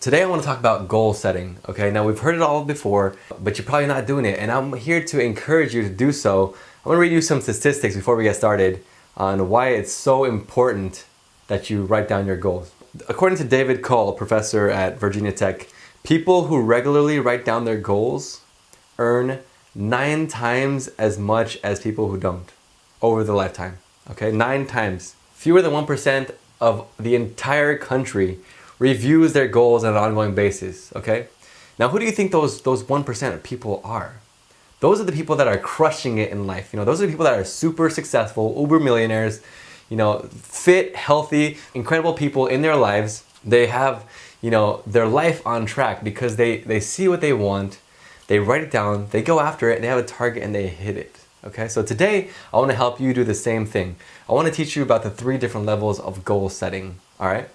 Today I want to talk about goal setting, okay? Now we've heard it all before, but you're probably not doing it, and I'm here to encourage you to do so. I'm going to read you some statistics before we get started on why it's so important that you write down your goals. According to David Cole, professor at Virginia Tech, people who regularly write down their goals earn 9 times as much as people who don't over the lifetime, okay? 9 times. Fewer than 1% of the entire country reviews their goals on an ongoing basis, okay? Now, who do you think those 1% of people are? Those are the people that are crushing it in life. Those are the people that are super successful, uber millionaires, fit, healthy, incredible people in their lives. They have, their life on track because they see what they want, they write it down, they go after it, they have a target and they hit it, okay? So today, I want to help you do the same thing. I want to teach you about the 3 different levels of goal setting, all right?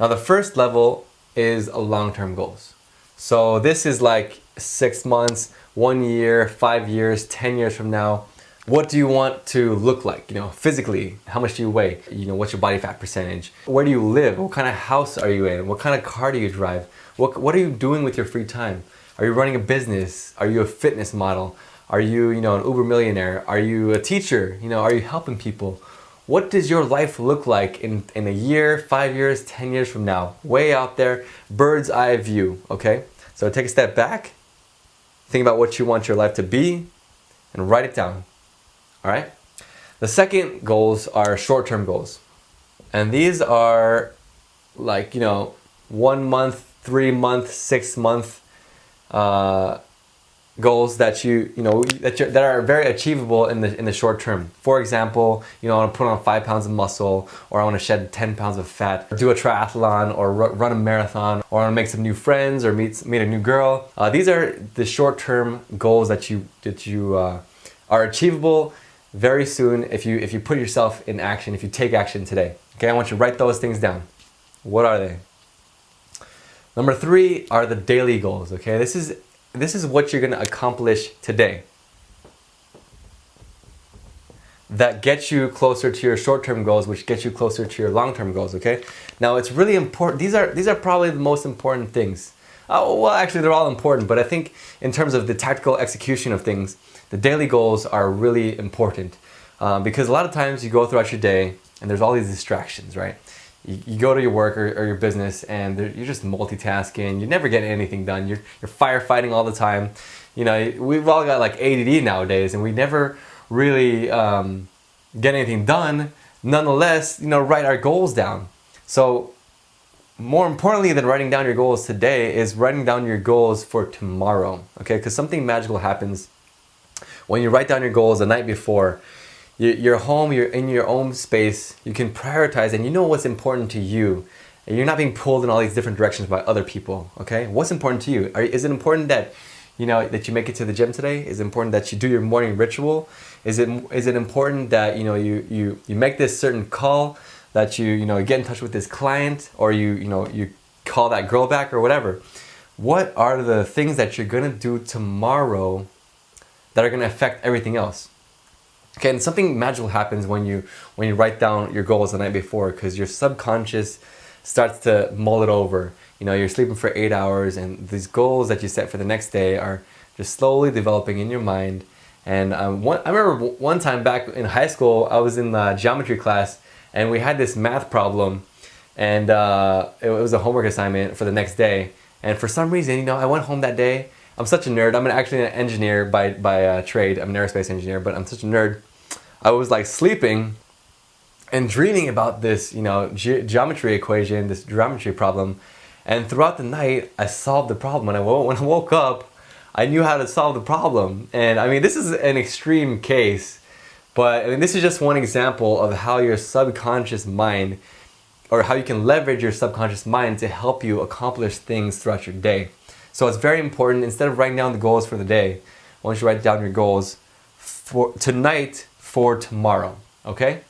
Now the first level is long-term goals. So this is like 6 months, 1 year, 5 years, 10 years from now. What do you want to look like? Physically, how much do you weigh? What's your body fat percentage? Where do you live? What kind of house are you in? What kind of car do you drive? What are you doing with your free time? Are you running a business? Are you a fitness model? Are you, an uber millionaire? Are you a teacher? Are you helping people? What does your life look like in a year, 5 years, 10 years from now? Way out there, bird's eye view, okay? So take a step back, think about what you want your life to be, and write it down, all right? The second goals are short-term goals. And these are like, 1 month, 3 month, 6 month goals that that are very achievable in the short term. For example, I want to put on 5 pounds of muscle, or I want to shed 10 pounds of fat, or do a triathlon, or run a marathon, or I want to make some new friends, or meet a new girl. These are the short-term goals that you are achievable very soon if you put yourself in action, if you take action today. Okay, I want you to write those things down. What are they? Number 3 are the daily goals. Okay, this is what you're going to accomplish today that gets you closer to your short-term goals, which gets you closer to your long-term goals, okay? Now, it's really important. These are probably the most important things. Well, actually, they're all important, but I think in terms of the tactical execution of things, the daily goals are really important because a lot of times you go throughout your day and there's all these distractions, right? You go to your work or your business and you're just multitasking. You're never getting anything done. You're firefighting all the time. We've all got like ADD nowadays and we never really get anything done. Nonetheless, write our goals down. So more importantly than writing down your goals today is writing down your goals for tomorrow, okay? Because something magical happens when you write down your goals the night before. You're home, you're in your own space, you can prioritize and you know what's important to you. And you're not being pulled in all these different directions by other people, okay? What's important to you? Is it important that that you make it to the gym today? Is it important that you do your morning ritual? Is it important that you make this certain call, that you get in touch with this client, or you call that girl back or whatever? What are the things that you're gonna do tomorrow that are gonna affect everything else? Okay, and something magical happens when you write down your goals the night before, because your subconscious starts to mull it over. You're sleeping for 8 hours, and these goals that you set for the next day are just slowly developing in your mind. And I remember one time back in high school, I was in geometry class, and we had this math problem, and it was a homework assignment for the next day. And for some reason, I went home that day. I'm such a nerd. I'm actually an engineer by trade. I'm an aerospace engineer, but I'm such a nerd. I was like sleeping and dreaming about this, geometry equation, this geometry problem. And throughout the night, I solved the problem. When I woke up, I knew how to solve the problem. And I mean, this is an extreme case, but this is just one example of how your subconscious mind, or how you can leverage your subconscious mind to help you accomplish things throughout your day. So it's very important, instead of writing down the goals for the day, why don't you write down your goals for tonight for tomorrow, okay?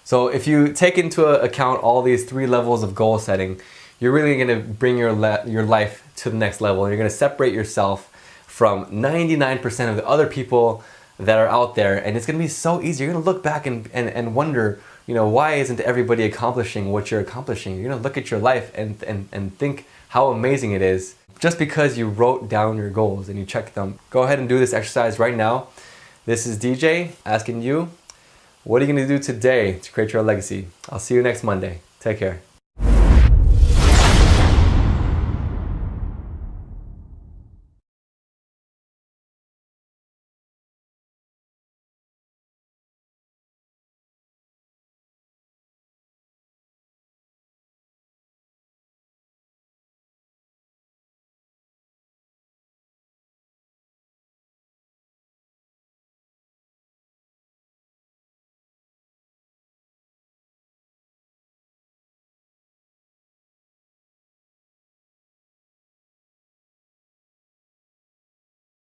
So if you take into account all these 3 levels of goal setting, you're really gonna bring your life to the next level. And you're gonna separate yourself from 99% of the other people that are out there. And it's gonna be so easy. You're gonna look back and wonder, why isn't everybody accomplishing what you're accomplishing? You're gonna look at your life and think how amazing it is just because you wrote down your goals and you checked them. Go ahead and do this exercise right now. This is DJ asking you, what are you gonna do today to create your legacy? I'll see you next Monday. Take care.